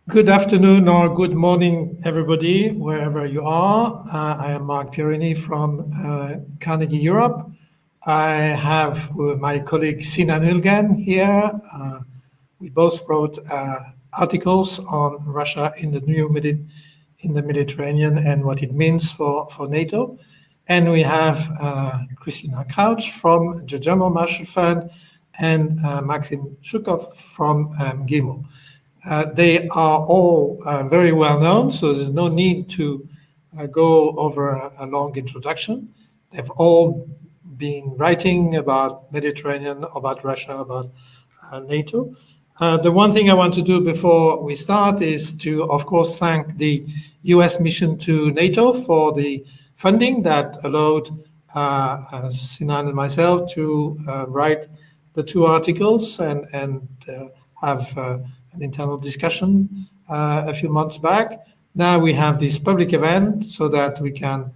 Good afternoon or good morning, everybody, wherever you are. I am Marc Pierini from Carnegie Europe. I have my colleague Sinan Ülgen here. We both wrote articles on Russia in the Mediterranean and what it means for NATO. And we have Kristina Kausch from the German Marshall Fund and Maxim Suchkov from GIMO. They are all very well known, so there's no need to go over a long introduction. They've all been writing about Mediterranean, about Russia, about NATO. The one thing I want to do before we start is to, of course, thank the US mission to NATO for the funding that allowed Sinan and myself to write the two articles and have an internal discussion a few months back. Now we have this public event so that we can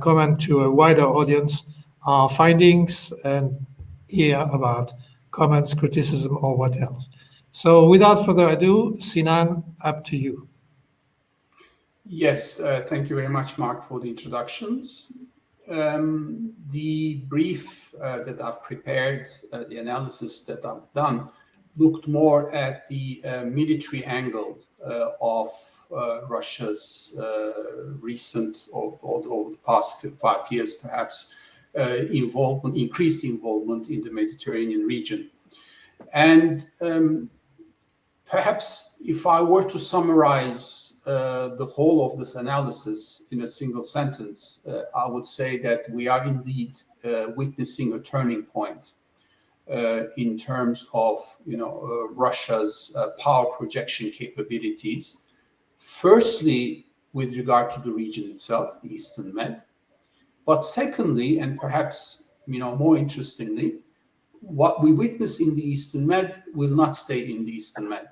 comment to a wider audience our findings and hear about comments, criticism, or what else. So without further ado, Sinan, up to you. Yes, thank you very much, Marc, for the introductions. The brief that I've prepared, the analysis that I've done, looked more at the military angle of Russia's recent, or over the past 5 years perhaps, increased involvement in the Mediterranean region. And perhaps if I were to summarize the whole of this analysis in a single sentence, I would say that we are indeed witnessing a turning point in terms of Russia's power projection capabilities. Firstly, with regard to the region itself, the Eastern Med, but secondly, and perhaps more interestingly, what we witness in the Eastern Med will not stay in the Eastern Med.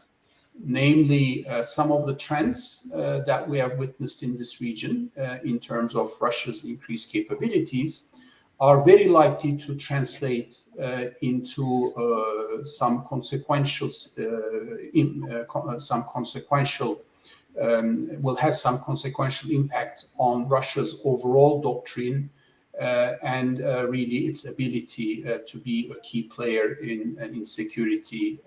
Namely, some of the trends that we have witnessed in this region in terms of Russia's increased capabilities are very likely to translate into some consequential will have some consequential impact on Russia's overall doctrine and really its ability to be a key player in security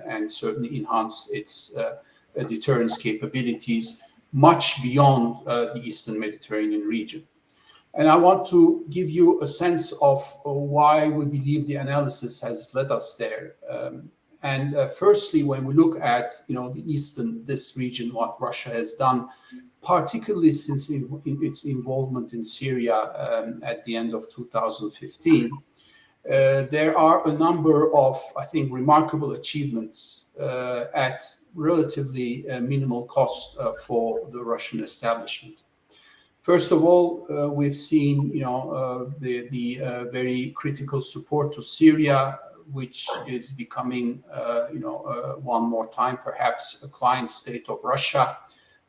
and certainly enhance its deterrence capabilities much beyond the Eastern Mediterranean region. And I want to give you a sense of why we believe the analysis has led us there. Firstly, when we look at this region, what Russia has done, particularly since its involvement in Syria at the end of 2015, there are a number of, I think, remarkable achievements at relatively minimal cost for the Russian establishment. First of all, we've seen, the very critical support to Syria, which is becoming, one more time, perhaps a client state of Russia.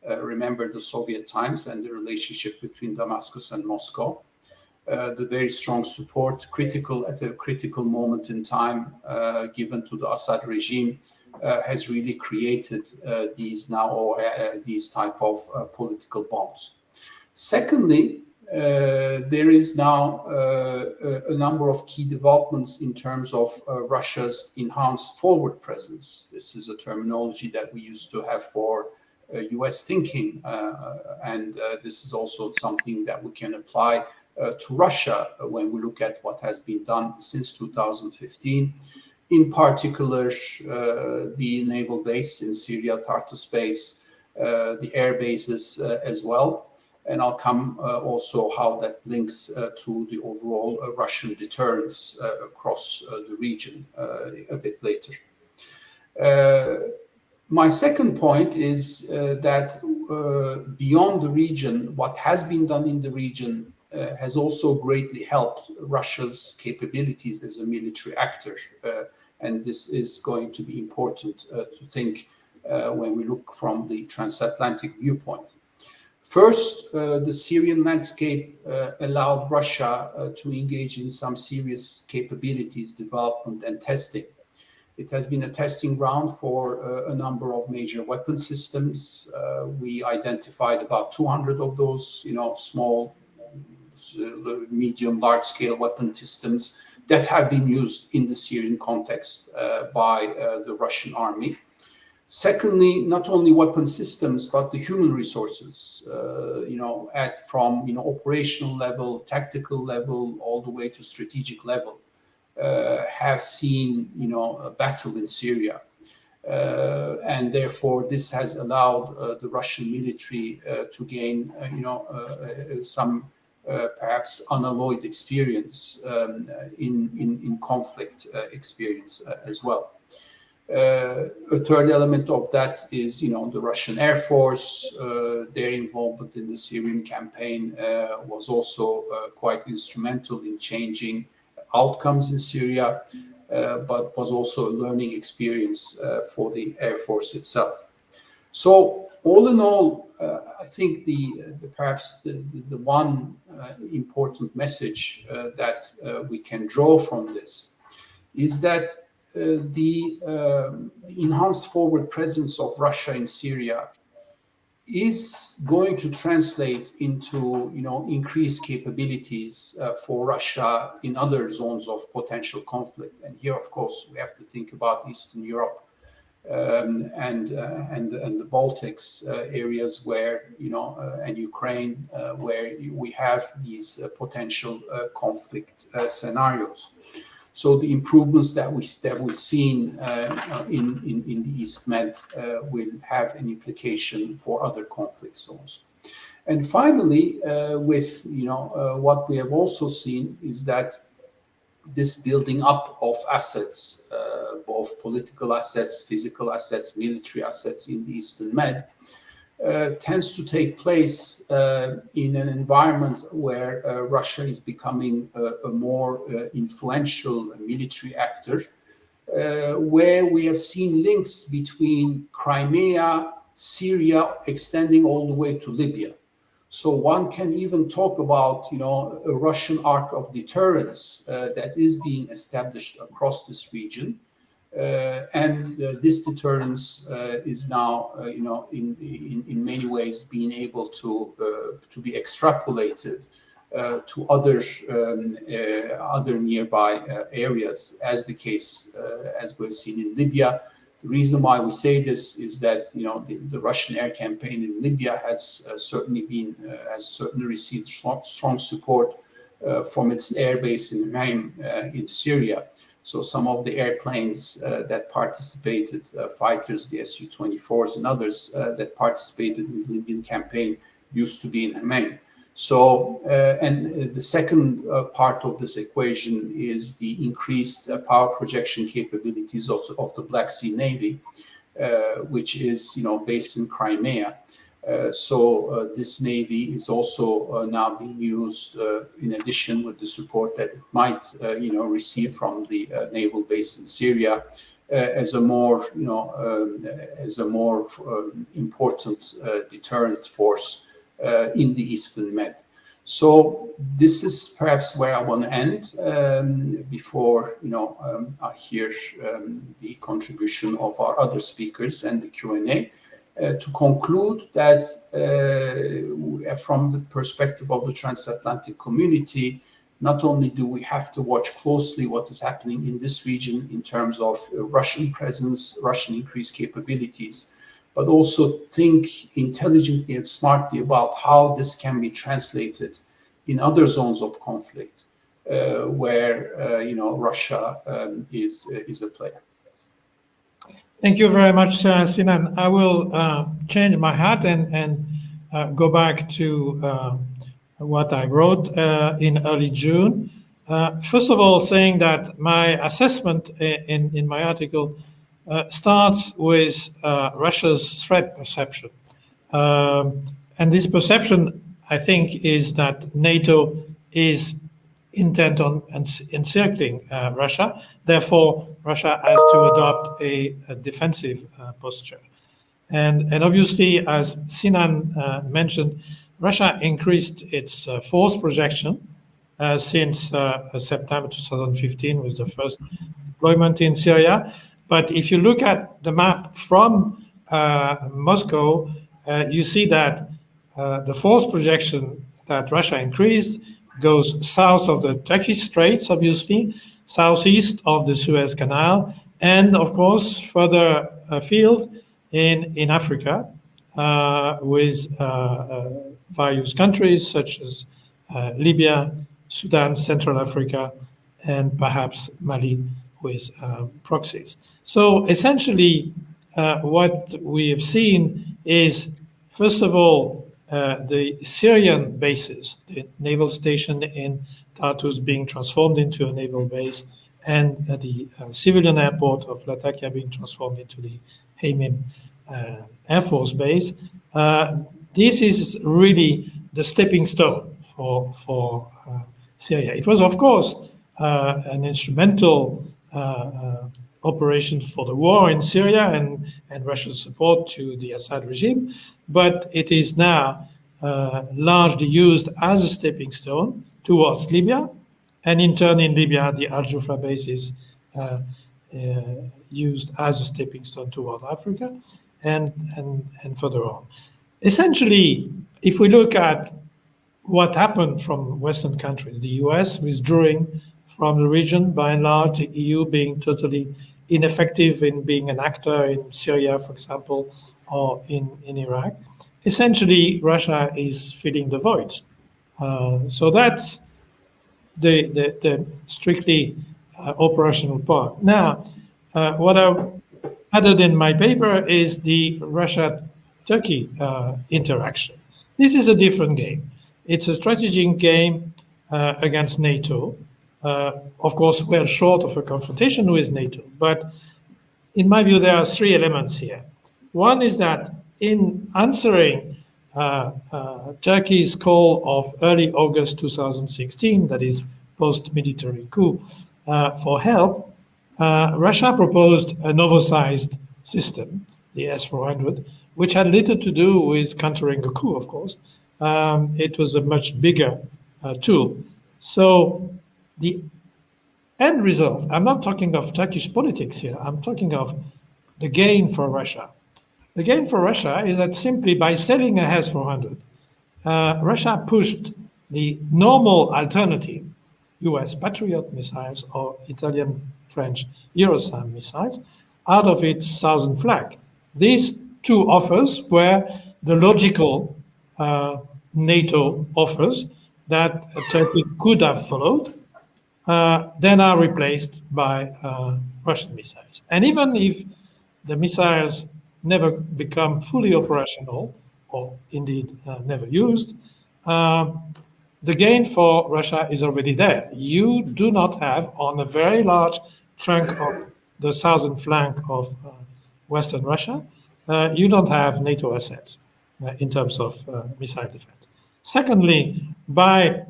Remember the Soviet times and the relationship between Damascus and Moscow. The very strong support, at a critical moment in time, given to the Assad regime, has really created these type of political bonds. Secondly, there is now a number of key developments in terms of Russia's enhanced forward presence. This is a terminology that we used to have for US thinking, and this is also something that we can apply to Russia when we look at what has been done since 2015. In particular, the naval base in Syria, Tartus base, the air bases as well. And I'll come also how that links to the overall Russian deterrence across the region a bit later. My second point is that beyond the region, what has been done in the region has also greatly helped Russia's capabilities as a military actor. And this is going to be important to think when we look from the transatlantic viewpoint. First, the Syrian landscape allowed Russia to engage in some serious capabilities development and testing. It has been a testing ground for a number of major weapon systems. We identified about 200 of those, small, medium, large-scale weapon systems that have been used in the Syrian context by the Russian army. Secondly, not only weapon systems, but the human resources, from operational level, tactical level, all the way to strategic level, have seen a battle in Syria, and therefore this has allowed the Russian military to gain some perhaps unalloyed experience in conflict experience as well. A third element of that is, the Russian Air Force. Their involvement in the Syrian campaign was also quite instrumental in changing outcomes in Syria, but was also a learning experience for the Air Force itself. So, all in all, I think perhaps the one important message that we can draw from this is that the enhanced forward presence of Russia in Syria is going to translate into increased capabilities for Russia in other zones of potential conflict. And here, of course, we have to think about Eastern Europe and the Baltics areas where and Ukraine where we have these potential conflict scenarios. So the improvements that we've seen in the East Med will have an implication for other conflict zones. And finally, with what we have also seen is that this building up of assets, both political assets, physical assets, military assets in the Eastern Med, tends to take place in an environment where Russia is becoming a more influential military actor, where we have seen links between Crimea, Syria, extending all the way to Libya. So one can even talk about, a Russian arc of deterrence that is being established across this region. And this deterrence is now, in many ways, being able to be extrapolated to other nearby areas, as the case as we've seen in Libya. The reason why we say this is that the Russian air campaign in Libya has certainly received strong support from its air base in Hmeim in Syria. So some of the airplanes that participated, fighters, the Su-24s and others that participated in the Libyan campaign used to be in Hmeim. So, and the second part of this equation is the increased power projection capabilities of the Black Sea Navy, which is, based in Crimea. So this navy is also now being used, in addition with the support that it might, receive from the naval base in Syria, as a more important deterrent force in the Eastern Med. So this is perhaps where I want to end before I hear the contribution of our other speakers and the Q&A. To conclude that from the perspective of the transatlantic community, not only do we have to watch closely what is happening in this region in terms of Russian presence, Russian increased capabilities, but also think intelligently and smartly about how this can be translated in other zones of conflict where Russia is a player. Thank you very much, Sinan. I will change my hat and go back to what I wrote in early June. First of all, saying that my assessment in my article starts with Russia's threat perception. And this perception, I think, is that NATO is intent on encircling Russia. Therefore, Russia has to adopt a defensive posture. And obviously, as Sinan mentioned, Russia increased its force projection since September 2015 with the first deployment in Syria. But if you look at the map from Moscow, you see that the force projection that Russia increased goes south of the Turkish Straits, obviously, southeast of the Suez Canal, and of course further afield in Africa, with various countries such as Libya, Sudan, Central Africa, and perhaps Mali with proxies. So essentially, what we have seen is, first of all, the Syrian bases, the naval station in Tartus being transformed into a naval base, and the civilian airport of Latakia being transformed into the Hamim Air Force Base. This is really the stepping stone for Syria. It was, of course, an instrumental operation for the war in Syria and Russia's support to the Assad regime, but it is now largely used as a stepping stone towards Libya, and in turn in Libya, the Al Jufra base is used as a stepping stone towards Africa and further on. Essentially, if we look at what happened from Western countries, the US withdrawing from the region, by and large, the EU being totally ineffective in being an actor in Syria, for example, or in Iraq. Essentially, Russia is filling the void. So that's the strictly operational part. Now, what I added in my paper is the Russia-Turkey interaction. This is a different game. It's a strategic game against NATO. Of course, well short of a confrontation with NATO. But in my view, there are three elements here. One is that in answering Turkey's call of early August 2016, that is post-military coup, for help, Russia proposed an oversized system, the S-400, which had little to do with countering a coup, of course. It was a much bigger tool. So the end result, I'm not talking of Turkish politics here, I'm talking of the gain for Russia. The gain for Russia is that simply by selling a S-400, Russia pushed the normal alternative, US Patriot missiles or Italian, French Eurosam missiles, out of its southern flank. These two offers were the logical NATO offers that Turkey could have followed, then are replaced by Russian missiles. And even if the missiles never become fully operational, or indeed never used, the gain for Russia is already there. You do not have, on a very large chunk of the southern flank of Western Russia, you don't have NATO assets in terms of missile defense. Secondly, by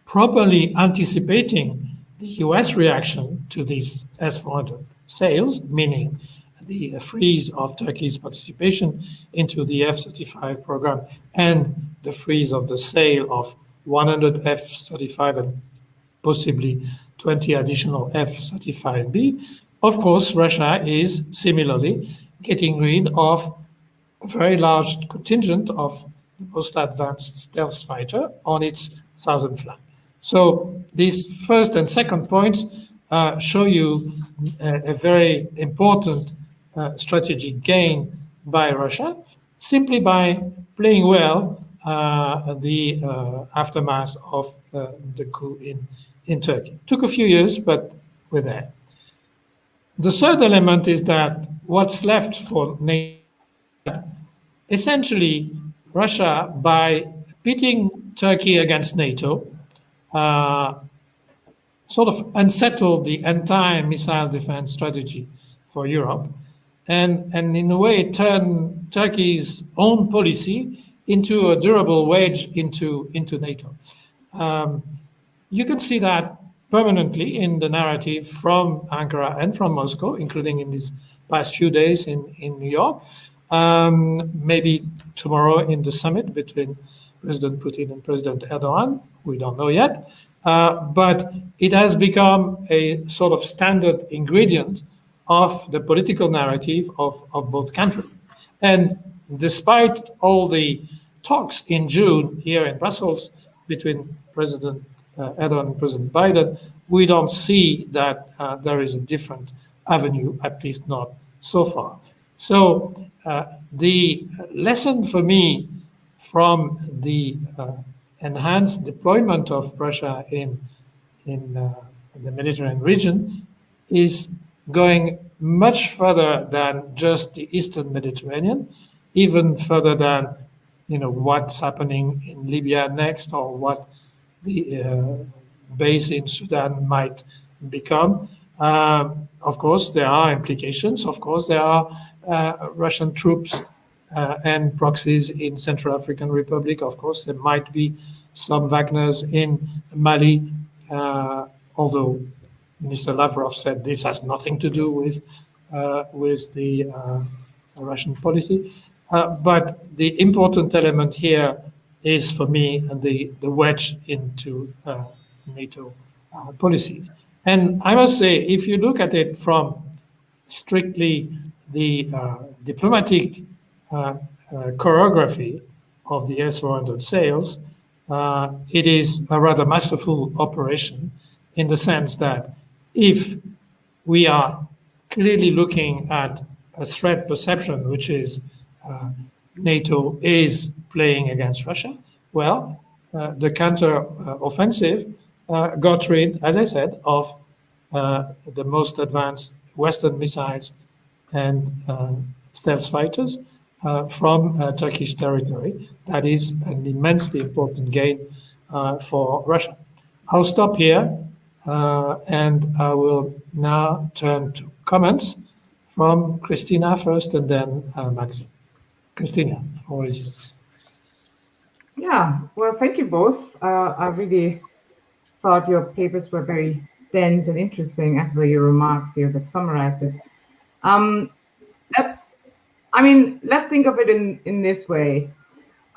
properly anticipating the US reaction to these S-400 sales, meaning the freeze of Turkey's participation into the F-35 program and the freeze of the sale of 100 F-35 and possibly 20 additional F-35B, of course, Russia is similarly getting rid of a very large contingent of the most advanced stealth fighter on its southern flank. So these first and second points show you a very important strategic gain by Russia, simply by playing well the aftermath of the coup in Turkey. Took a few years, but we're there. The third element is that what's left for NATO, essentially Russia, by pitting Turkey against NATO, sort of unsettled the entire missile defense strategy for Europe, and in a way turned Turkey's own policy into a durable wedge into NATO. You can see that permanently in the narrative from Ankara and from Moscow, including in these past few days in New York, maybe tomorrow in the summit between President Putin and President Erdogan. We don't know yet. But it has become a sort of standard ingredient of the political narrative of both countries. And despite all the talks in June here in Brussels between President Erdogan and President Biden, we don't see that there is a different avenue, at least not so far. So the lesson for me from the enhanced deployment of Russia in the Mediterranean region is going much further than just the Eastern Mediterranean, even further than what's happening in Libya next, or what the base in Sudan might become. Of course, there are implications. Of course, there are Russian troops and proxies in Central African Republic. Of course, there might be some Wagners in Mali, although Minister Lavrov said this has nothing to do with the Russian policy. But the important element here is, for me, the wedge into NATO policies. And I must say, if you look at it from strictly the diplomatic choreography of the S-400 sales, it is a rather masterful operation, in the sense that if we are clearly looking at a threat perception, which is NATO is playing against Russia, well, the counter-offensive got rid, as I said, of the most advanced Western missiles and stealth fighters from Turkish territory. That is an immensely important gain for Russia. I'll stop here, and I will now turn to comments from Kristina first, and then Maxim. Kristina, the floor is yours. Yeah, well, thank you both. I really thought your papers were very dense and interesting, as were your remarks here that summarize it. Let's think of it in this way.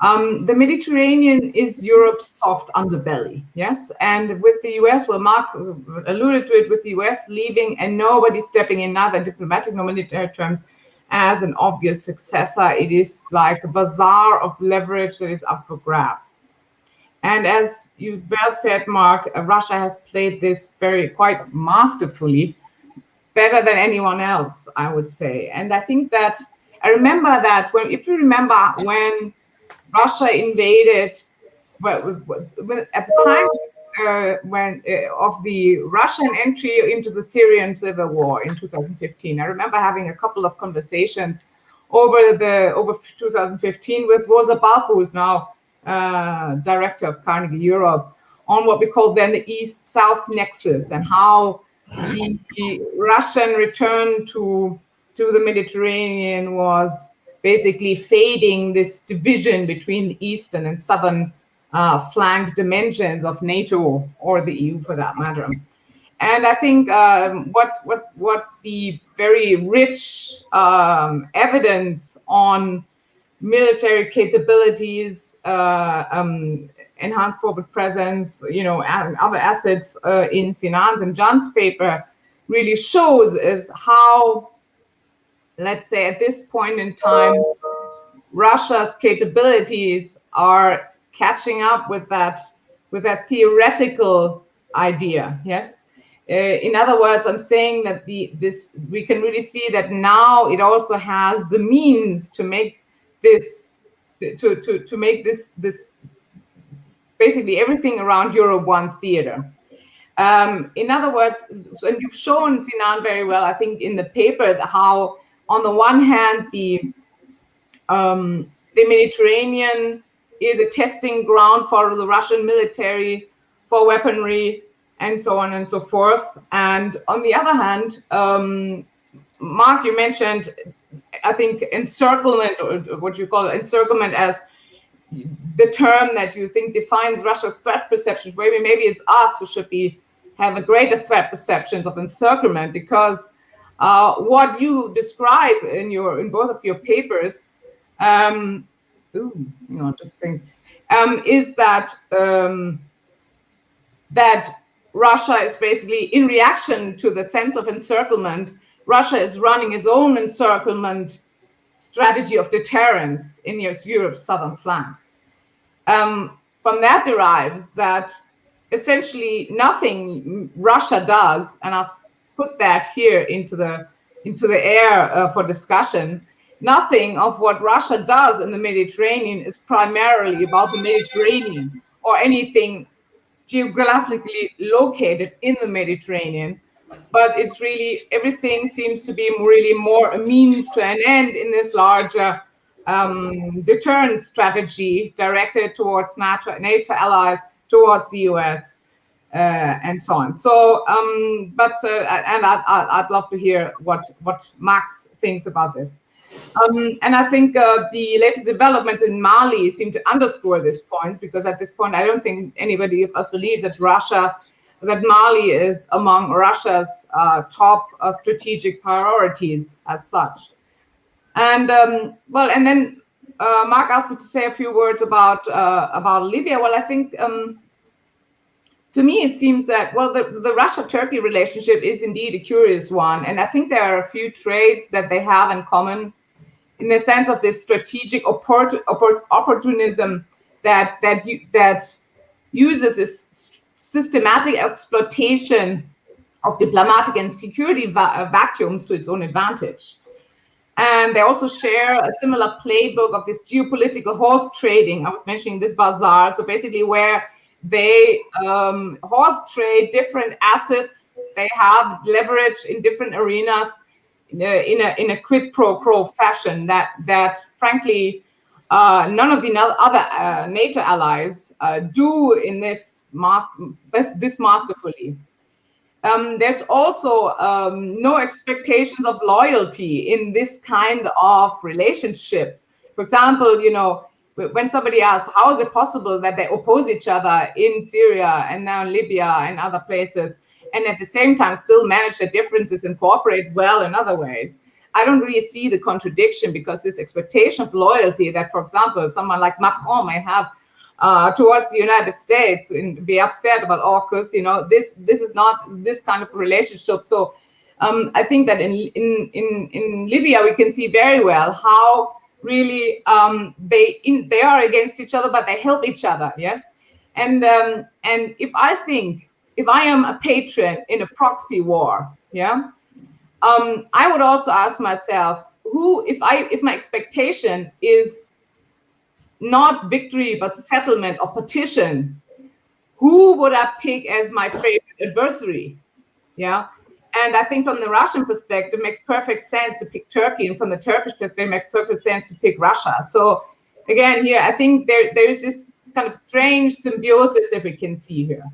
The Mediterranean is Europe's soft underbelly, yes? And with the US, well, Marc alluded to it, with the US leaving and nobody stepping in, neither in diplomatic nor military terms, as an obvious successor, it is like a bazaar of leverage that is up for grabs. And as you well said, Marc, Russia has played this quite masterfully, better than anyone else, I would say. And I think that I remember that if you remember when Russia invaded, well, at the time of the Russian entry into the Syrian civil war in 2015, I remember having a couple of conversations over 2015 with Rosa Balfour, who is now director of Carnegie Europe, on what we call then the East-South nexus, and how the Russian return to the Mediterranean was basically fading this division between the eastern and southern flank dimensions of NATO, or the EU for that matter. And I think what the very rich evidence on military capabilities, enhanced forward presence, and other assets in Sinan's and John's paper really shows is how, let's say, at this point in time, Russia's capabilities are catching up with that theoretical idea. Yes. In other words, I'm saying that we can really see that now it also has the means to make this to make this basically everything around Europe one theater. In other words, and you've shown, Sinan, very well, I think, in the paper, how on the one hand the Mediterranean is a testing ground for the Russian military, for weaponry, and so on and so forth. And on the other hand, Marc, you mentioned, I think, encirclement, or what you call encirclement, as the term that you think defines Russia's threat perceptions. Maybe it's us who should have a greater threat perceptions of encirclement, because what you describe in both of your papers, is that that Russia is basically, in reaction to the sense of encirclement, Russia is running its own encirclement strategy of deterrence in Europe's southern flank. From that derives that essentially nothing Russia does, and I'll put that here into the air for discussion, nothing of what Russia does in the Mediterranean is primarily about the Mediterranean or anything geographically located in the Mediterranean, but it's really, everything seems to be really more a means to an end in this larger deterrence strategy directed towards NATO allies, towards the US, and so on. So, and I'd love to hear what Max thinks about this. And I think the latest developments in Mali seem to underscore this point, because at this point, I don't think anybody of us believes that Mali is among Russia's top strategic priorities as such. And well, and then Mark asked me to say a few words about Libya. Well, I think to me it seems that, well, the Russia-Turkey relationship is indeed a curious one, and I think there are a few traits that they have in common, in the sense of this strategic opportunism that uses this systematic exploitation of diplomatic and security vacuums to its own advantage. And they also share a similar playbook of this geopolitical horse trading. I was mentioning this bazaar. So basically where they horse trade different assets, they have leverage in different arenas in a quid pro quo fashion that frankly none of the other NATO allies do in this masterfully. There's also no expectations of loyalty in this kind of relationship. For example, you know, when somebody asks, how is it possible that they oppose each other in Syria and now in Libya and other places, and at the same time still manage their differences and cooperate well in other ways? I don't really see the contradiction, because this expectation of loyalty that, for example, someone like Macron may have towards the United States and be upset about AUKUS, you know, this is not this kind of relationship. So I think that in Libya we can see very well how really they are against each other, but they help each other. Yes, and if I am a patron in a proxy war, yeah, I would also ask myself, if my expectation is not victory but settlement or partition, who would I pick as my favorite adversary? Yeah. And I think from the Russian perspective, it makes perfect sense to pick Turkey, and from the Turkish perspective, it makes perfect sense to pick Russia. So again, here I think there is this kind of strange symbiosis that we can see here.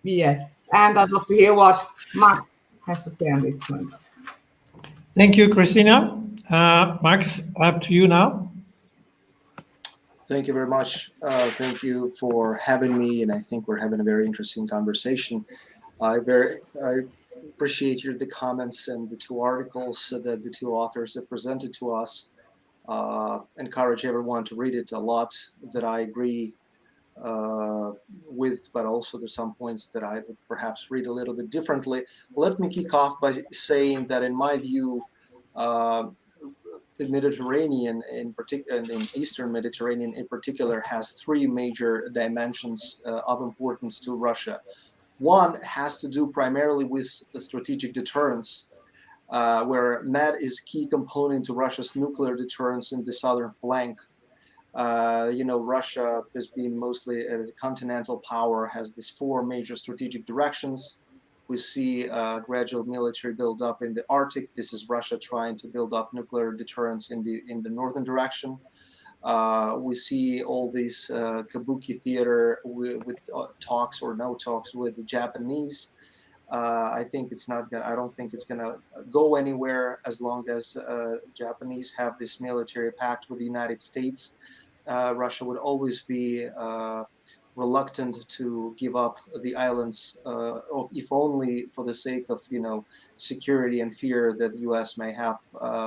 Yes, and I'd love to hear what Mark has to say on this point. Thank you, Kristina. Max, up to you now. Thank you very much. Thank you for having me, and I think we're having a very interesting conversation. I appreciate the comments and the two articles that the two authors have presented to us. Encourage everyone to read it. A lot that I agree with, but also there's some points that I would perhaps read a little bit differently. Let me kick off by saying that in my view, the Mediterranean in particular, and in Eastern Mediterranean in particular, has three major dimensions of importance to Russia. One has to do primarily with the strategic deterrence, where Med is key component to Russia's nuclear deterrence in the southern flank. You know, Russia, as being mostly a continental power, has these four major strategic directions. We see gradual military buildup in the Arctic. This is Russia trying to build up nuclear deterrence in the northern direction. We see all these kabuki theater with talks or no talks with the Japanese. I think it's not gonna. I don't think it's gonna go anywhere as long as Japanese have this military pact with the United States. Russia would always be reluctant to give up the islands, if only for the sake of, you know, security and fear that the U.S. may have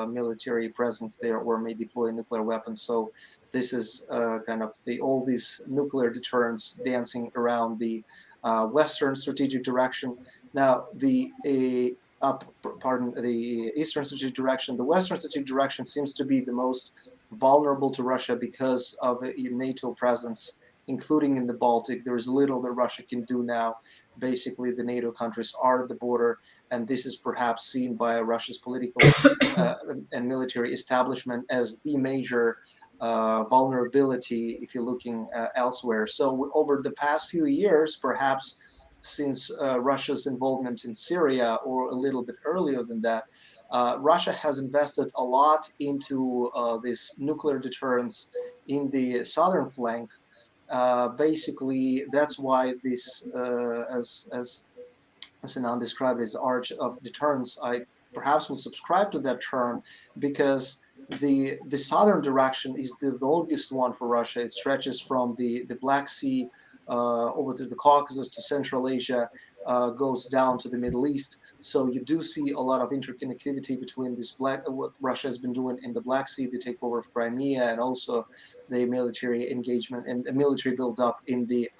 military presence there or may deploy nuclear weapons. So this is kind of all these nuclear deterrence dancing around the Western strategic direction. Now, the Eastern strategic direction. The Western strategic direction seems to be the most vulnerable to Russia because of a NATO presence, including in the Baltic. There is little that Russia can do now. Basically, the NATO countries are at the border, and this is perhaps seen by Russia's political and military establishment as the major vulnerability if you're looking elsewhere. So over the past few years, perhaps since Russia's involvement in Syria, or a little bit earlier than that, Russia has invested a lot into this nuclear deterrence in the southern flank. Basically, that's why this, as Sinan described, as arch of deterrence, I perhaps will subscribe to that term, because the southern direction is the longest one for Russia. It stretches from the Black Sea over to the Caucasus to Central Asia, goes down to the Middle East. So you do see a lot of interconnectivity between this what Russia has been doing in the Black Sea, the takeover of Crimea, and also the military engagement and the military buildup in the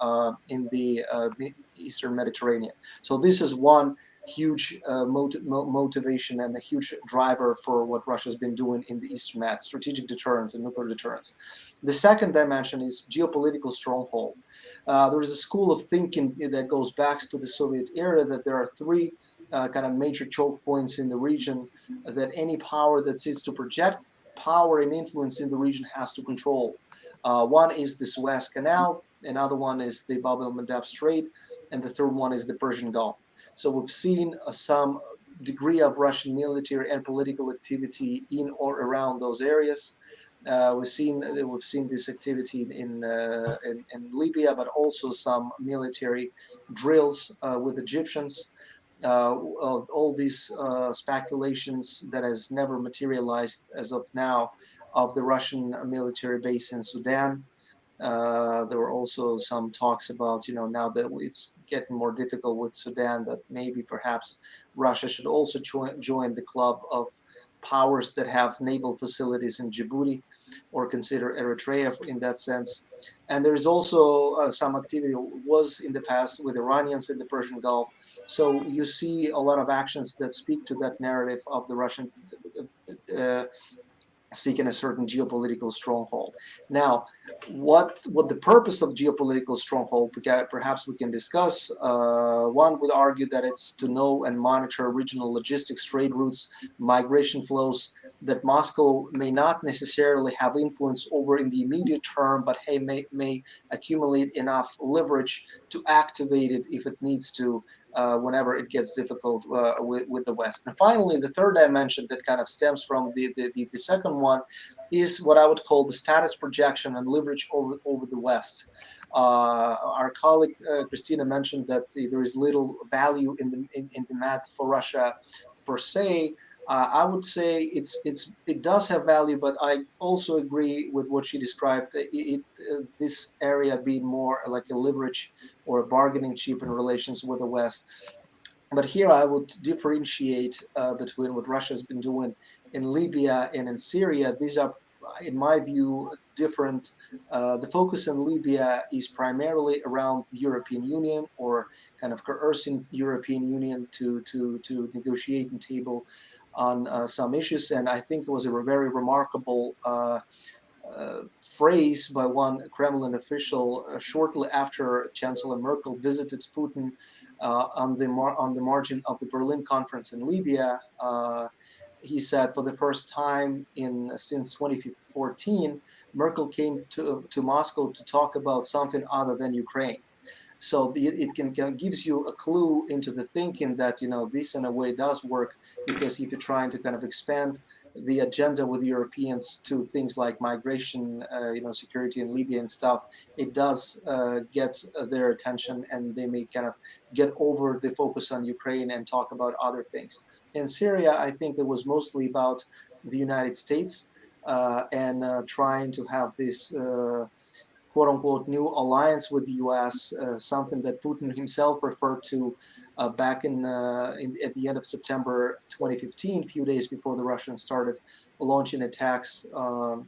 Eastern Mediterranean. So this is one huge motivation and a huge driver for what Russia's been doing in the Eastern Med, strategic deterrence and nuclear deterrence. The second dimension is geopolitical stronghold. There is a school of thinking that goes back to the Soviet era that there are three kind of major choke points in the region that any power that seeks to project power and influence in the region has to control. One is the Suez Canal, another one is the Bab el-Mandeb Strait, and the third one is the Persian Gulf. So we've seen some degree of Russian military and political activity in or around those areas. We've seen this activity in Libya, but also some military drills with Egyptians. All these speculations that has never materialized as of now of the Russian military base in Sudan. There were also some talks about, now that it's getting more difficult with Sudan, that maybe perhaps Russia should also join the club of powers that have naval facilities in Djibouti, or consider Eritrea in that sense. And there is also some activity was in the past with Iranians in the Persian Gulf. So you see a lot of actions that speak to that narrative of the Russian seeking a certain geopolitical stronghold. Now, what the purpose of geopolitical stronghold, perhaps we can discuss. One would argue that it's to know and monitor regional logistics, trade routes, migration flows that Moscow may not necessarily have influence over in the immediate term, but may accumulate enough leverage to activate it if it needs to, whenever it gets difficult with the West. And finally, the third dimension that kind of stems from the second one is what I would call the status projection and leverage over the West. Our colleague Kristina mentioned that there is little value in the Med for Russia per se. I would say it does have value, but I also agree with what she described. This area being more like a leverage or a bargaining chip in relations with the West. But here I would differentiate between what Russia has been doing in Libya and in Syria. These are, in my view, different. The focus in Libya is primarily around the European Union, or kind of coercing European Union to negotiate and table on some issues. And I think it was a very remarkable phrase by one Kremlin official shortly after Chancellor Merkel visited Putin on the margin of the Berlin conference in Libya. He said, for the first time since 2014, Merkel came to Moscow to talk about something other than Ukraine. So it gives you a clue into the thinking that, this in a way does work, because if you're trying to kind of expand the agenda with Europeans to things like migration, security in Libya and stuff, it does get their attention, and they may kind of get over the focus on Ukraine and talk about other things. In Syria, I think it was mostly about the United States and trying to have this quote-unquote new alliance with the U.S., something that Putin himself referred to back at the end of September 2015, a few days before the Russians started launching attacks on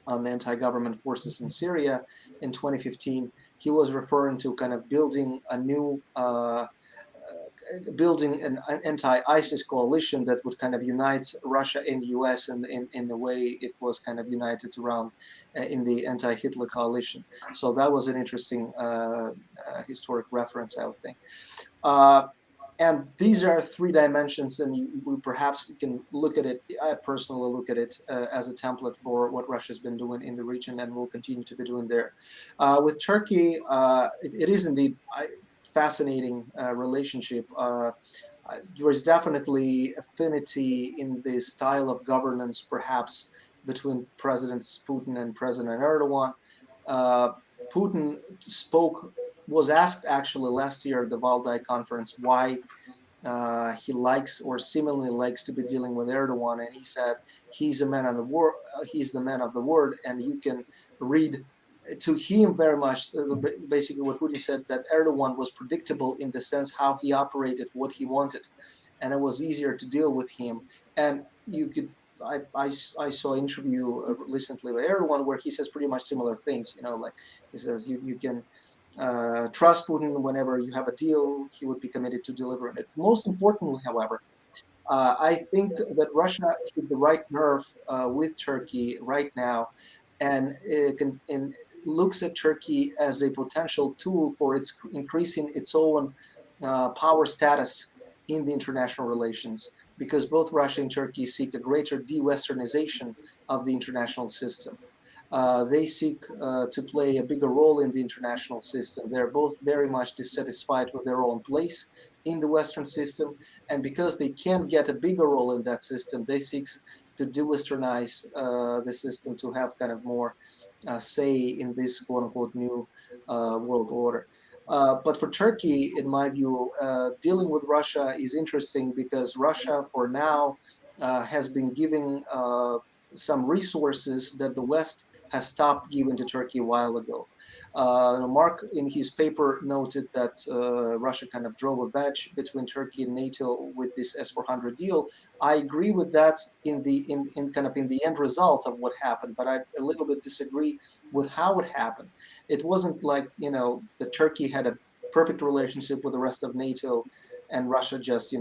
anti-government forces in Syria in 2015. he was referring to kind of building a new building an anti-ISIS coalition that would kind of unite Russia and the US in the way it was kind of united around in the anti-Hitler coalition. So that was an interesting historic reference, I would think. And these are three dimensions, and perhaps we can look at it. I personally look at it as a template for what Russia's been doing in the region and will continue to be doing there. With Turkey, it is indeed fascinating relationship. There is definitely affinity in the style of governance, perhaps between Presidents Putin and President Erdogan. Putin was asked actually last year at the Valdai conference why he likes or seemingly likes to be dealing with Erdogan, and he said he's a man of the word. He's the man of the word, and you can read to him very much basically what Putin said, that Erdogan was predictable in the sense how he operated, what he wanted, and it was easier to deal with him. And you could. I saw an interview recently with Erdogan where he says pretty much similar things. Like he says you can trust Putin whenever you have a deal, he would be committed to delivering it. Most importantly, however, I think that Russia hit the right nerve with Turkey right now, and looks at Turkey as a potential tool for increasing its own power status in the international relations, because both Russia and Turkey seek a greater de-Westernization of the international system. They seek to play a bigger role in the international system. They're both very much dissatisfied with their own place in the Western system, and because they can't get a bigger role in that system, they seek to de-Westernize the system to have kind of more say in this quote-unquote new world order. But for Turkey, in my view, dealing with Russia is interesting because Russia, for now, has been giving some resources that the West has stopped giving to Turkey a while ago. Mark, in his paper, noted that Russia kind of drove a wedge between Turkey and NATO with this S-400 deal. I agree with that in the end result of what happened, but I a little bit disagree with how it happened. It wasn't like that Turkey had a perfect relationship with the rest of NATO, and Russia just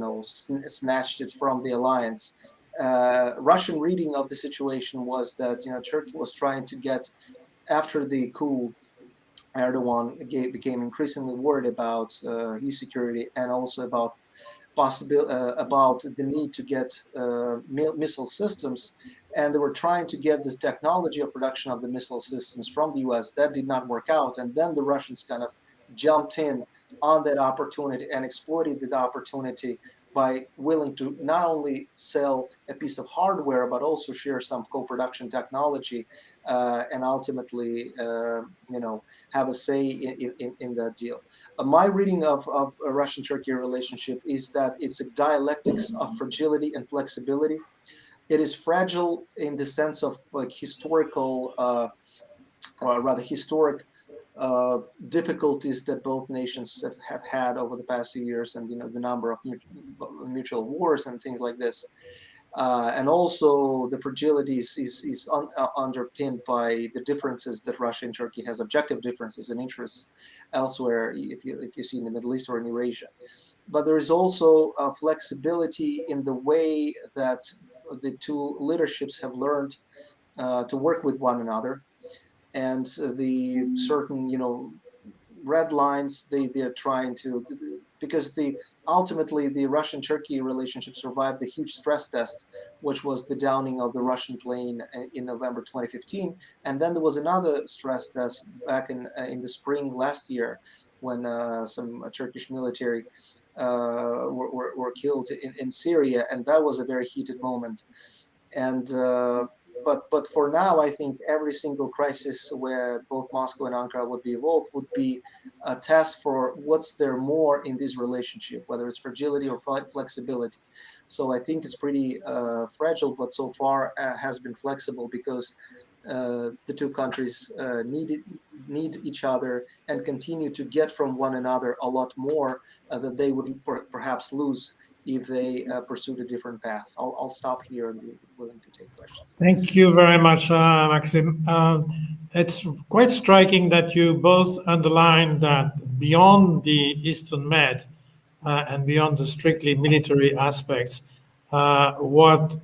snatched it from the alliance. Russian reading of the situation was that Turkey was trying to get, after the coup, Erdogan became increasingly worried about his security and also about the need to get missile systems, and they were trying to get this technology of production of the missile systems from the US. That did not work out, and then the Russians kind of jumped in on that opportunity and exploited the opportunity by willing to not only sell a piece of hardware but also share some co-production technology and ultimately have a say in that deal. My reading of a Russian-Turkey relationship is that it's a dialectics of fragility and flexibility. It is fragile in the sense of historical, or rather historic difficulties that both nations have had over the past few years, and the number of mutual wars and things like this. And also the fragility is underpinned by the differences that Russia and Turkey has, objective differences and interests elsewhere, if you see in the Middle East or in Eurasia. But there is also a flexibility in the way that the two leaderships have learned to work with one another, and the certain red lines they're trying to, because ultimately the Russian-Turkey relationship survived the huge stress test, which was the downing of the Russian plane in November 2015, and then there was another stress test back in the spring last year when some Turkish military were killed in Syria, and that was a very heated moment. And but for now, I think every single crisis where both Moscow and Ankara would be involved would be a test for what's there more in this relationship, whether it's fragility or flexibility. So I think it's pretty fragile, but so far has been flexible because the two countries need each other and continue to get from one another a lot more that they would perhaps lose if they pursued a different path. I'll stop here and be willing to take questions. Thank you very much, Maxim. It's quite striking that you both underline that beyond the Eastern Med and beyond the strictly military aspects, what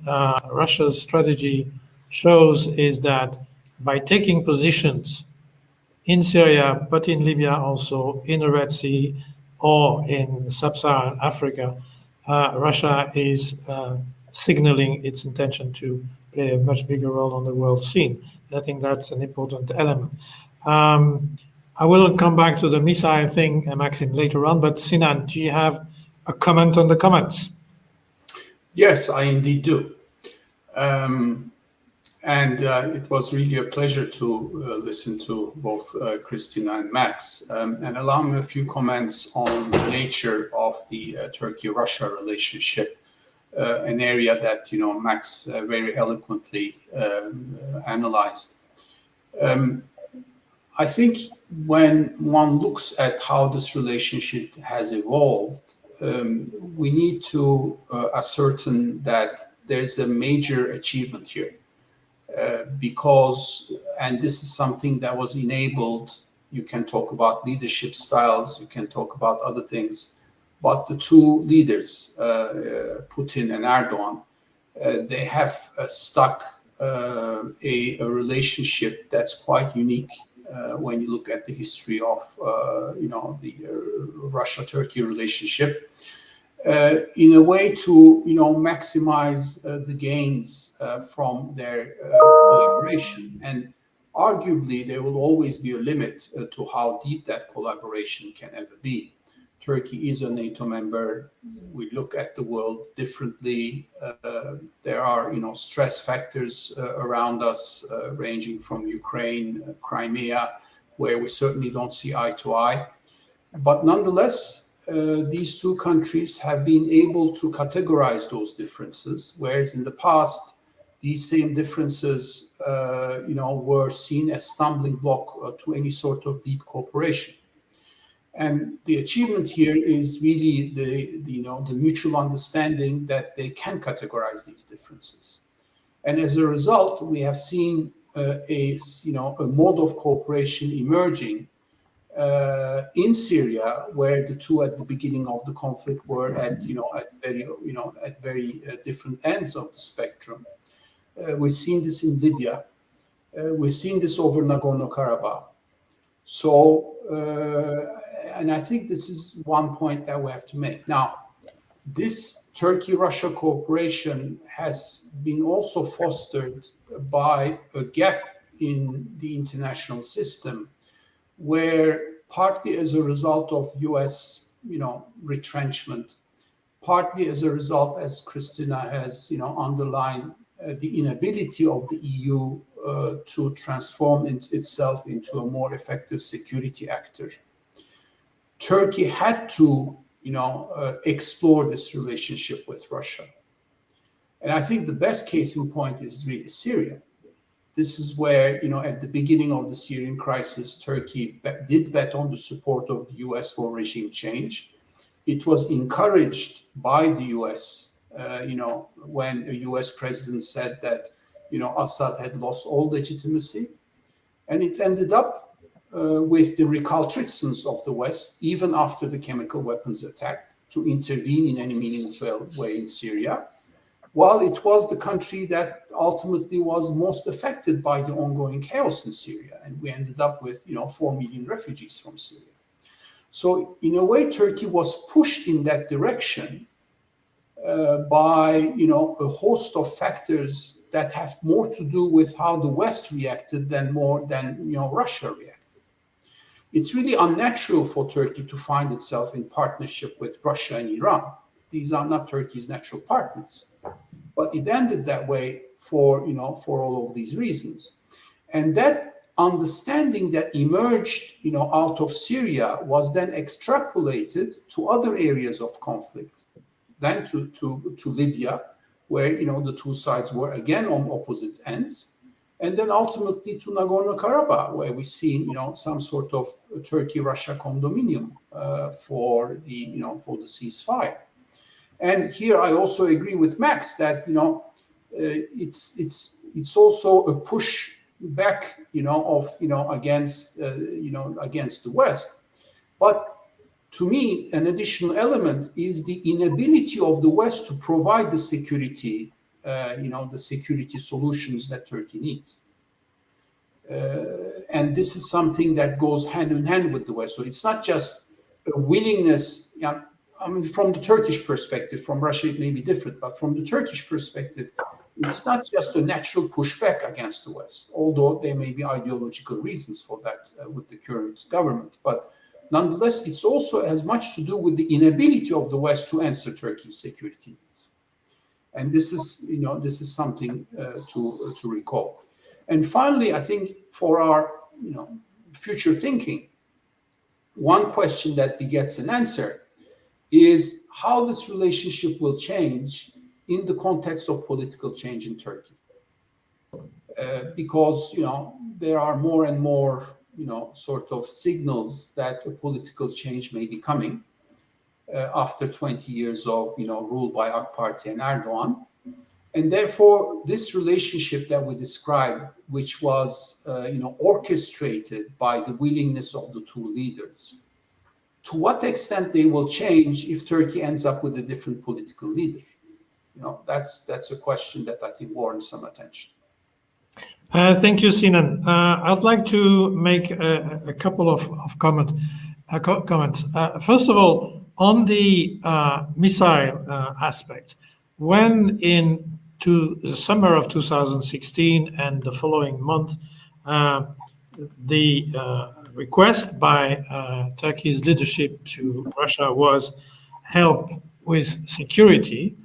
Russia's strategy shows is that by taking positions in Syria, but in Libya also, in the Red Sea, or in sub-Saharan Africa, Russia is signaling its intention to play a much bigger role on the world scene. And I think that's an important element. I will come back to the missile thing, Maxim, later on, but Sinan, do you have a comment on the comments? Yes, I indeed do. And it was really a pleasure to listen to both Kristina and Max. And allow me a few comments on the nature of the Turkey-Russia relationship, an area that Max very eloquently analyzed. I think when one looks at how this relationship has evolved, we need to ascertain that there's a major achievement here. Because, and this is something that was enabled, you can talk about leadership styles, you can talk about other things, but the two leaders, Putin and Erdogan, they have stuck a relationship that's quite unique when you look at the history of the Russia-Turkey relationship. In a way to maximize the gains from their collaboration, and arguably there will always be a limit to how deep that collaboration can ever be. Turkey is a NATO member. We look at the world differently. There are stress factors around us, ranging from Ukraine, Crimea, where we certainly don't see eye to eye. But nonetheless, these two countries have been able to categorize those differences, whereas in the past, these same differences, were seen as stumbling block to any sort of deep cooperation. And the achievement here is really the mutual understanding that they can categorize these differences. And as a result, we have seen a mode of cooperation emerging in Syria, where the two at the beginning of the conflict were at very different ends of the spectrum. We've seen this in Libya. We've seen this over Nagorno-Karabakh. So, and I think this is one point that we have to make. Now, this Turkey-Russia cooperation has been also fostered by a gap in the international system, where partly as a result of US, retrenchment, partly as a result, as Kristina has, underlined, the inability of the EU to transform itself into a more effective security actor. Turkey had to, explore this relationship with Russia. And I think the best case in point is really Syria. This is where, at the beginning of the Syrian crisis, Turkey did bet on the support of the US for regime change. It was encouraged by the US, when a US president said that, Assad had lost all legitimacy. And it ended up with the recalcitrance of the West, even after the chemical weapons attack, to intervene in any meaningful way in Syria, while it was the country that ultimately was most affected by the ongoing chaos in Syria. And we ended up with, 4 million refugees from Syria. So in a way, Turkey was pushed in that direction by, a host of factors that have more to do with how the West reacted than Russia reacted. It's really unnatural for Turkey to find itself in partnership with Russia and Iran. These are not Turkey's natural partners. But it ended that way for all of these reasons. And that understanding that emerged, out of Syria was then extrapolated to other areas of conflict, then to Libya, where, the two sides were again on opposite ends, and then ultimately to Nagorno-Karabakh, where we've seen, some sort of Turkey-Russia condominium for the ceasefire. And here I also agree with Max that it's also a push back against against the West. But to me, an additional element is the inability of the West to provide the security, the security solutions that Turkey needs. And this is something that goes hand in hand with the West. So it's not just a willingness. From the Turkish perspective, from Russia it may be different, but from the Turkish perspective, it's not just a natural pushback against the West, although there may be ideological reasons for that with the current government. But nonetheless, it's also has much to do with the inability of the West to answer Turkey's security needs. And this is something to recall. And finally, I think for our future thinking, one question that begets an answer is how this relationship will change in the context of political change in Turkey. Because there are more and more sort of signals that a political change may be coming after 20 years of rule by AK Party and Erdogan. And therefore, this relationship that we described, which was orchestrated by the willingness of the two leaders, to what extent they will change if Turkey ends up with a different political leader? That's a question that I think warrants some attention. Thank you, Sinan. I'd like to make a couple of comments. First of all, on the missile aspect, when into the summer of 2016 and the following month, the request by Turkey's leadership to Russia was help with security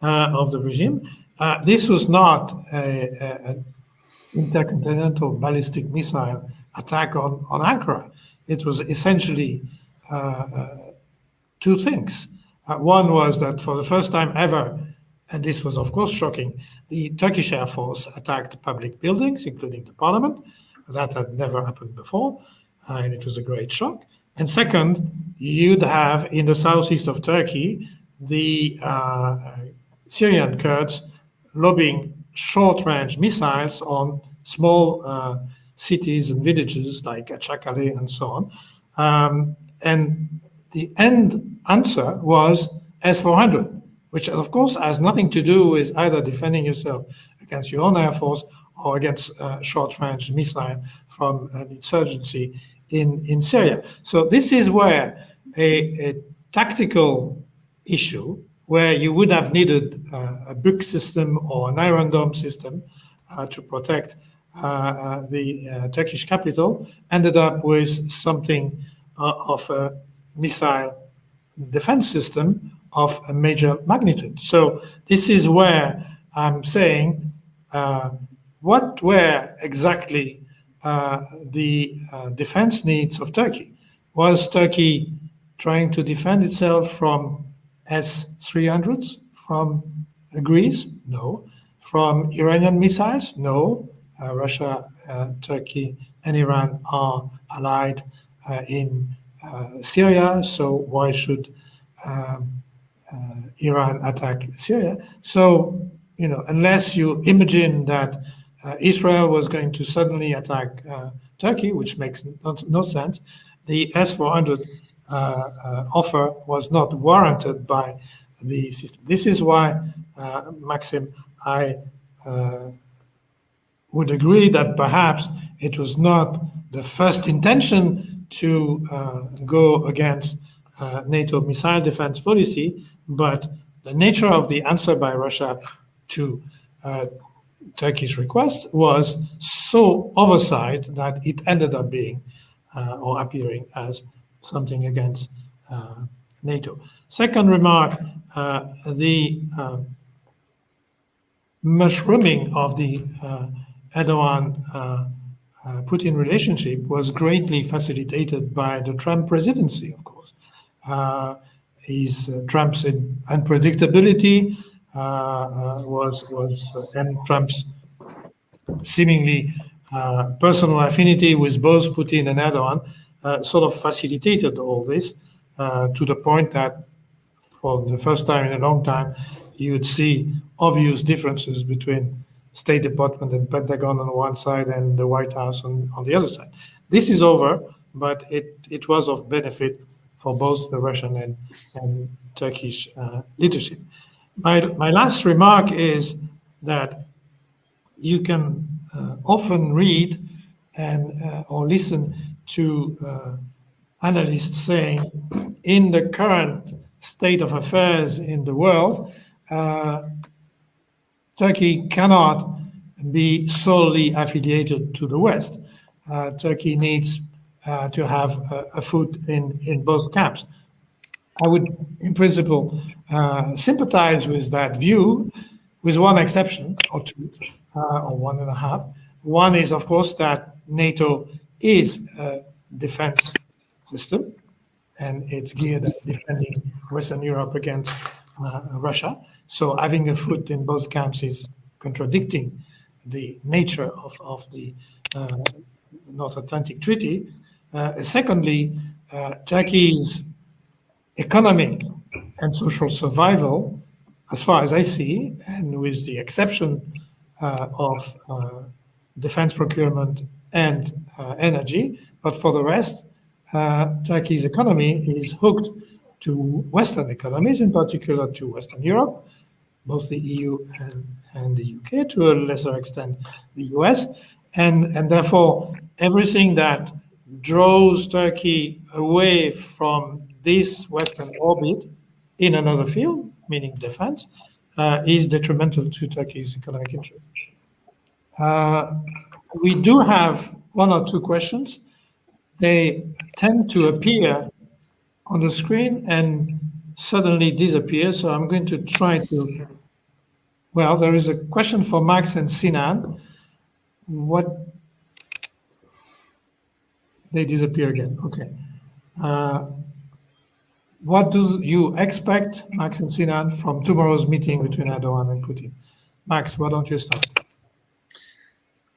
of the regime. This was not an intercontinental ballistic missile attack on Ankara. It was essentially two things. One was that for the first time ever, and this was of course shocking, the Turkish Air Force attacked public buildings, including the parliament. That had never happened before, and it was a great shock. And second, you'd have in the southeast of Turkey, the Syrian Kurds lobbing short-range missiles on small cities and villages like Achakale and so on. And the end answer was S-400, which of course has nothing to do with either defending yourself against your own air force or against short-range missile from an insurgency in Syria. So this is where a tactical issue where you would have needed a Buk system or an Iron Dome system to protect the Turkish capital ended up with something of a missile defense system of a major magnitude. So this is where I'm saying what were exactly the defense needs of Turkey? Was Turkey trying to defend itself from S-300s from Greece? No. From Iranian missiles? No. Russia, Turkey, and Iran are allied in Syria, so why should Iran attack Syria? So, unless you imagine that Israel was going to suddenly attack Turkey, which makes no sense, the S-400 offer was not warranted by the system. This is why, Maxim, I would agree that perhaps it was not the first intention to go against NATO missile defense policy, but the nature of the answer by Russia to Turkish request was so oversight that it ended up being or appearing as something against NATO. Second remark, the mushrooming of the Erdogan-Putin relationship was greatly facilitated by the Trump presidency, of course. Trump's unpredictability and Trump's seemingly personal affinity with both Putin and Erdogan sort of facilitated all this to the point that for the first time in a long time, you would see obvious differences between State Department and Pentagon on one side and the White House on the other side. This is over, but it was of benefit for both the Russian and Turkish leadership. My last remark is that you can often read and or listen to analysts saying, in the current state of affairs in the world, Turkey cannot be solely affiliated to the West. Turkey needs to have a foot in both camps. I would, in principle, sympathize with that view, with one exception, or two, or one and a half. One is, of course, that NATO is a defense system, and it's geared at defending Western Europe against Russia. So having a foot in both camps is contradicting the nature of the North Atlantic Treaty. Secondly, Turkey's economic and social survival, as far as I see, and with the exception of defense procurement and energy, but for the rest, Turkey's economy is hooked to Western economies, in particular to Western Europe, both the EU and the UK, to a lesser extent the US, and therefore everything that draws Turkey away from this Western orbit in another field, meaning defense, is detrimental to Turkey's economic interests. We do have one or two questions. They tend to appear on the screen and suddenly disappear. So I'm going to try to. Well, there is a question for Max and Sinan. What? They disappear again. Okay. What do you expect, Max and Sinan, from tomorrow's meeting between Erdogan and Putin? Max, why don't you start?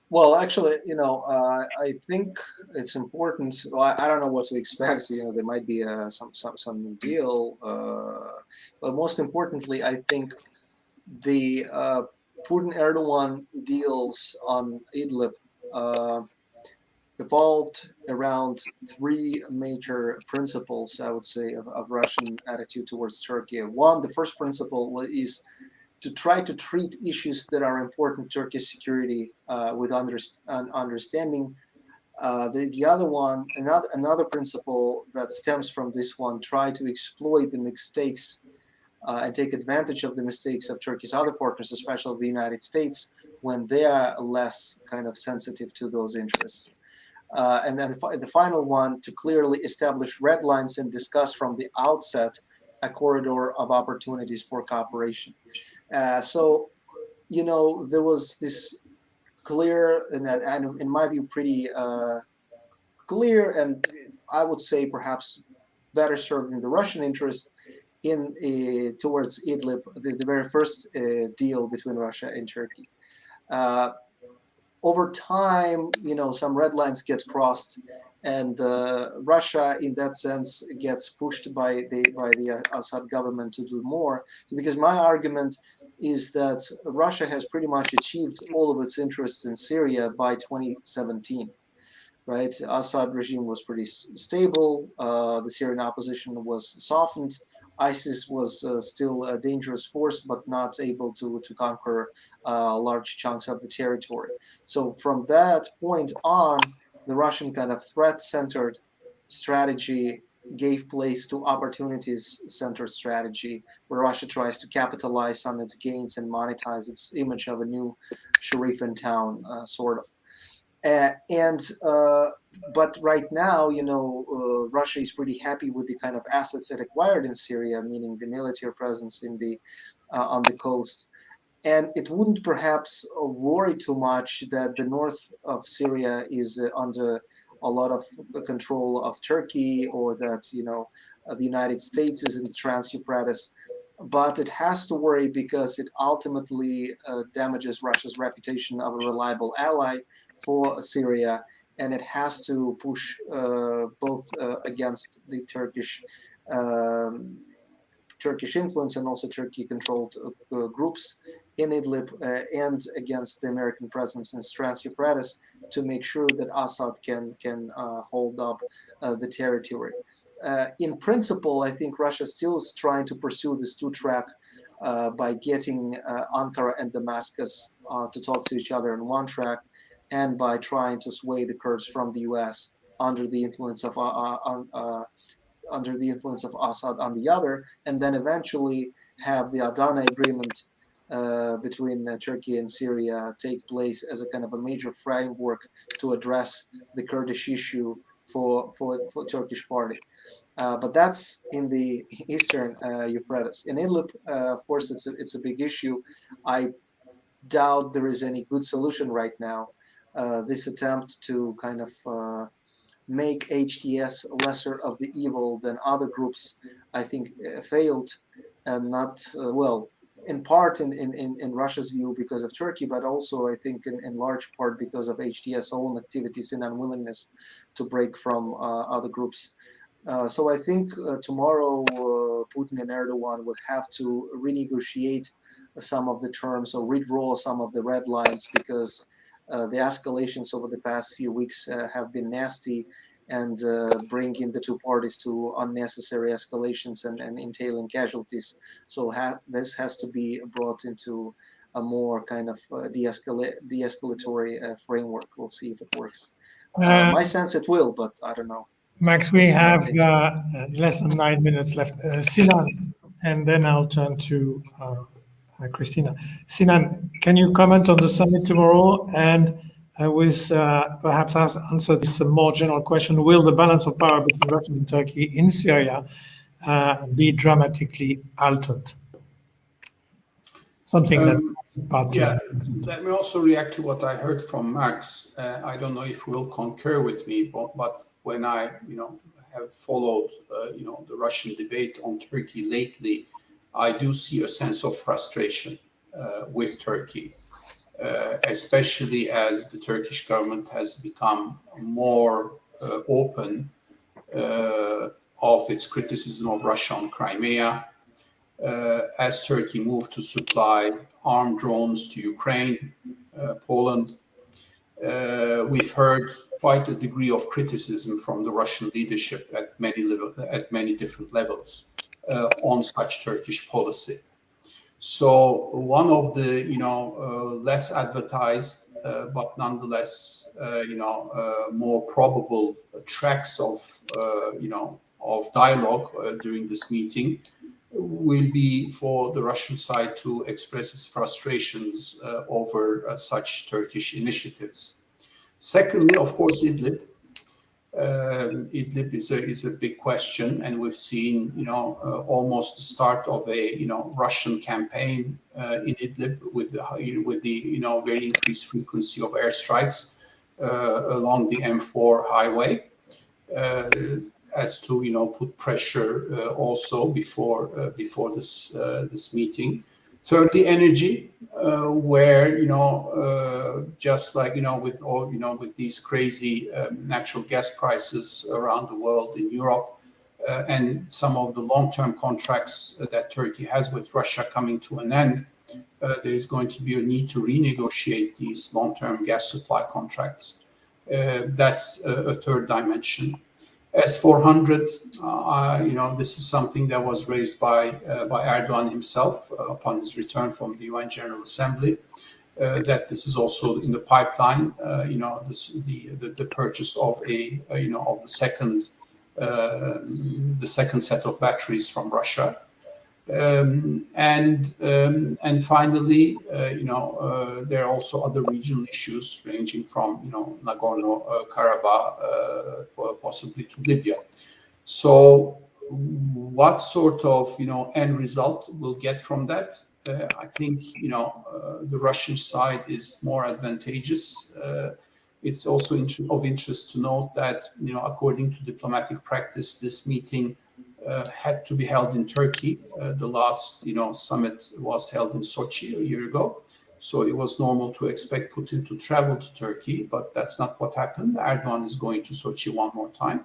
Well, actually, I think it's important. Well, I don't know what to expect. There might be some deal, but most importantly, I think the Putin-Erdogan deals on Idlib evolved around three major principles, I would say, of Russian attitude towards Turkey. One, the first principle is to try to treat issues that are important to Turkish security with understanding. The other one, another principle that stems from this one, try to exploit the mistakes and take advantage of the mistakes of Turkey's other partners, especially the United States, when they are less kind of sensitive to those interests. And then the final one, to clearly establish red lines and discuss from the outset a corridor of opportunities for cooperation. So, there was this clear and in my view, pretty clear, and I would say perhaps better served in the Russian interest towards Idlib, the very first deal between Russia and Turkey. Over time, some red lines get crossed, and Russia, in that sense, gets pushed by the Assad government to do more. Because my argument is that Russia has pretty much achieved all of its interests in Syria by 2017. Right, Assad regime was pretty stable. The Syrian opposition was softened. ISIS was still a dangerous force, but not able to conquer large chunks of the territory. So from that point on, the Russian kind of threat-centered strategy gave place to opportunities-centered strategy, where Russia tries to capitalize on its gains and monetize its image of a new Sharif in town, sort of. But right now, Russia is pretty happy with the kind of assets it acquired in Syria, meaning the military presence on the coast. And it wouldn't perhaps worry too much that the north of Syria is under a lot of control of Turkey, or that the United States is in Trans-Euphrates. But it has to worry because it ultimately damages Russia's reputation of a reliable ally for Syria, and it has to push both against the Turkish Turkish influence and also Turkey-controlled groups in Idlib and against the American presence in Trans Euphrates to make sure that Assad can hold up the territory. In principle, I think Russia still is trying to pursue this two-track by getting Ankara and Damascus to talk to each other on one track, and by trying to sway the Kurds from the U.S. under the influence of Assad on the other, and then eventually have the Adana agreement between Turkey and Syria take place as a kind of a major framework to address the Kurdish issue for Turkish party. But that's in the eastern Euphrates. In Idlib, of course, it's a big issue. I doubt there is any good solution right now. This attempt to kind of make HTS lesser of the evil than other groups, I think, failed, and not well, in part in Russia's view because of Turkey, but also I think in large part because of HTS own activities and unwillingness to break from other groups. So I think tomorrow Putin and Erdogan will have to renegotiate some of the terms or redraw some of the red lines, because the escalations over the past few weeks have been nasty and bringing the two parties to unnecessary escalations and entailing casualties. So this has to be brought into a more kind of de-escalatory framework. We'll see if it works. My sense it will, but I don't know. Max, we have less than 9 minutes left. Sinan, and then I'll turn to Kristina. Sinan, can you comment on the summit tomorrow? And with perhaps answer this more general question: will the balance of power between Russia and Turkey in Syria be dramatically altered? Something yeah, let me also react to what I heard from Max. I don't know if he'll concur with me, but when I, have followed, the Russian debate on Turkey lately, I do see a sense of frustration with Turkey, especially as the Turkish government has become more open of its criticism of Russia on Crimea. As Turkey moved to supply armed drones to Ukraine, Poland, we've heard quite a degree of criticism from the Russian leadership at many different levels on such Turkish policy. So one of the less advertised but nonetheless more probable tracks of dialogue during this meeting will be for the Russian side to express its frustrations over such Turkish initiatives. Secondly, of course, Idlib. Idlib is a big question, and we've seen almost the start of a Russian campaign in Idlib with the very increased frequency of airstrikes along the M4 highway. As to put pressure also before this meeting. Thirdly, energy, where just like with these crazy natural gas prices around the world in Europe, and some of the long-term contracts that Turkey has with Russia coming to an end, there is going to be a need to renegotiate these long-term gas supply contracts. That's a third dimension. S-400, this is something that was raised by Erdogan himself upon his return from the UN General Assembly. That this is also in the pipeline. The purchase of the second set of batteries from Russia. And finally, there are also other regional issues ranging from Nagorno-Karabakh possibly to Libya. So, what sort of end result we'll get from that? I think the Russian side is more advantageous. It's also of interest to note that according to diplomatic practice, this meeting had to be held in Turkey. The last, summit was held in Sochi a year ago. So it was normal to expect Putin to travel to Turkey, but that's not what happened. Erdogan is going to Sochi one more time.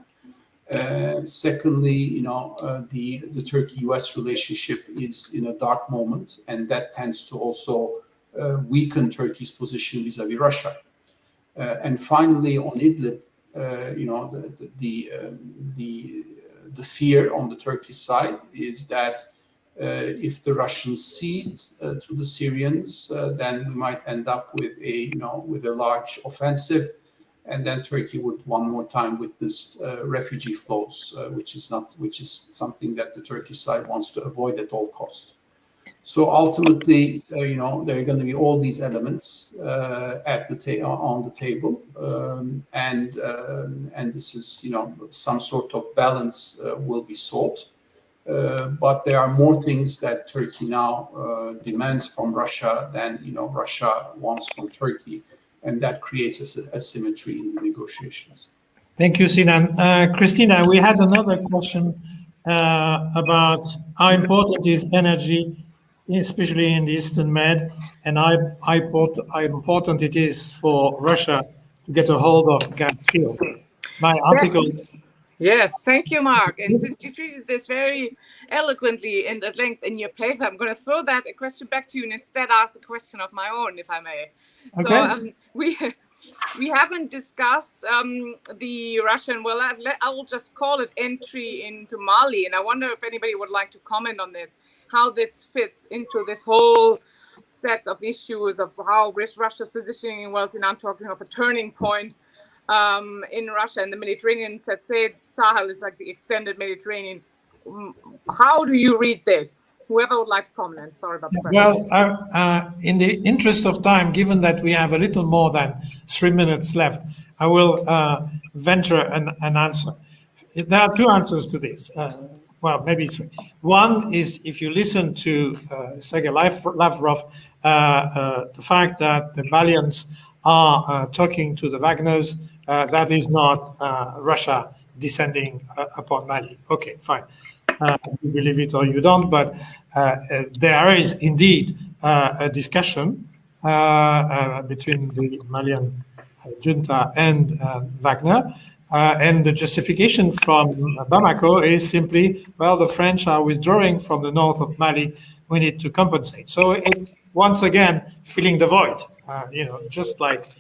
Secondly, the Turkey-US relationship is in a dark moment, and that tends to also weaken Turkey's position vis-à-vis Russia. And finally, on Idlib, the fear on the Turkish side is that if the Russians cede to the Syrians, then we might end up with a large offensive, and then Turkey would one more time witness refugee flows, which is something that the Turkish side wants to avoid at all costs. So ultimately, there are going to be all these elements on the table, and this is some sort of balance will be sought. But there are more things that Turkey now demands from Russia than Russia wants from Turkey, and that creates asymmetry in the negotiations. Thank you, Sinan. Kristina, we had another question about how important is energy, especially in the Eastern Med, and how important it is for Russia to get a hold of gas field. My article. Yes, thank you, Mark. And since you treated this very eloquently and at length in your paper, I'm going to throw that a question back to you and instead ask a question of my own, if I may. Okay. So we haven't discussed the Russian, well, I will just call it entry into Mali. And I wonder if anybody would like to comment on this, how this fits into this whole set of issues of how Russia's positioning, well, Sinan talking of a turning point in Russia and the Mediterranean. Let's say Sahel is like the extended Mediterranean. How do you read this? Whoever would like to comment. Sorry about the question. Well, in the interest of time, given that we have a little more than 3 minutes left, I will venture an answer. There are two answers to this. Well, maybe three. One is if you listen to Sergei Lavrov, the fact that the Malians are talking to the Wagners, that is not Russia descending upon Mali. Okay, fine. You believe it or you don't, but there is indeed a discussion between the Malian junta and Wagner. And the justification from Bamako is simply, well, the French are withdrawing from the north of Mali. We need to compensate. So it's once again filling the void, just like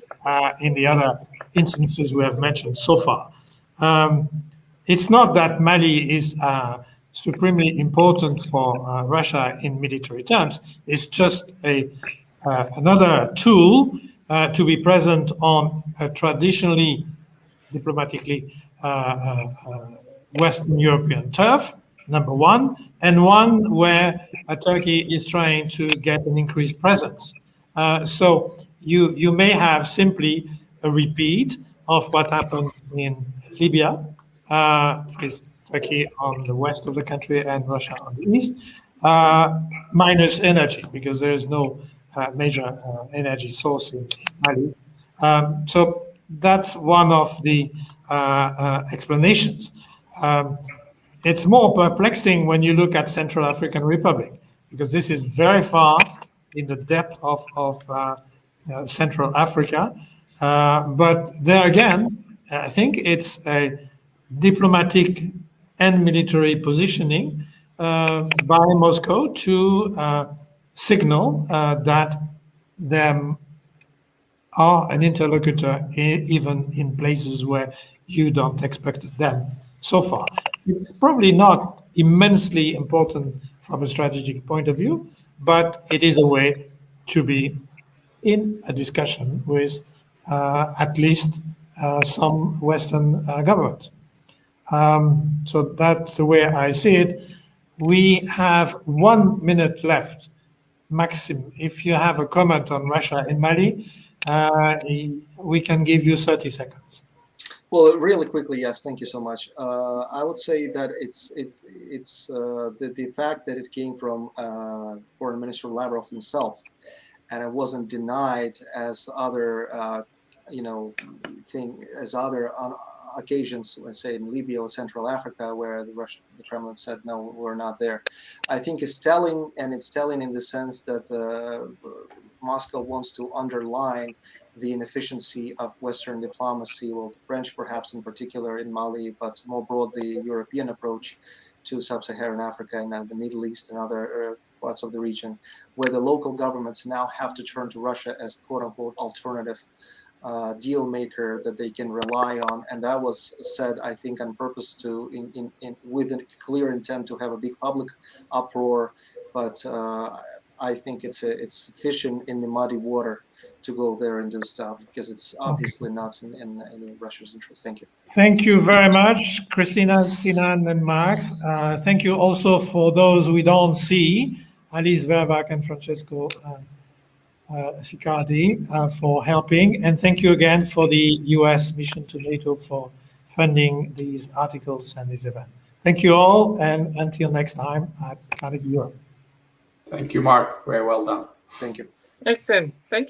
in the other instances we have mentioned so far. It's not that Mali is supremely important for Russia in military terms. It's just another tool to be present on a traditionally, diplomatically, Western European turf, number one, and one where Turkey is trying to get an increased presence. So you may have simply a repeat of what happened in Libya, with Turkey on the west of the country and Russia on the east, minus energy, because there is no major energy source in Mali. So that's one of the explanations. It's more perplexing when you look at Central African Republic, because this is very far in the depth of Central Africa. But there again, I think it's a diplomatic and military positioning by Moscow to signal that them are an interlocutor even in places where you don't expect them so far. It's probably not immensely important from a strategic point of view, but it is a way to be in a discussion with at least some Western governments. So that's the way I see it. We have 1 minute left. Maxim, if you have a comment on Russia in Mali, we can give you 30 seconds. Well, really quickly, yes. Thank you so much. I would say that it's the fact that it came from Foreign Minister Lavrov himself, and it wasn't denied as other as other occasions, let's say in Libya or Central Africa, where the Kremlin said no, we're not there. I think it's telling, and it's telling in the sense that Moscow wants to underline the inefficiency of Western diplomacy, well, the French perhaps in particular in Mali, but more broadly European approach to sub-Saharan Africa and the Middle East and other parts of the region, where the local governments now have to turn to Russia as quote-unquote alternative deal maker that they can rely on. And that was said, I think, on purpose to, with a clear intent to have a big public uproar. But I think it's fishing in the muddy water to go there and do stuff, because it's obviously not in Russia's interest. Thank you. Thank you very much, Kristina, Sinan, and Max. Thank you also for those we don't see, Alice Verbach and Francesco Sicardi, for helping. And thank you again for the US mission to NATO for funding these articles and this event. Thank you all, and until next time at Carnegie Europe. Thank you, Mark. Very well done. Thank you. Excellent. Thank you.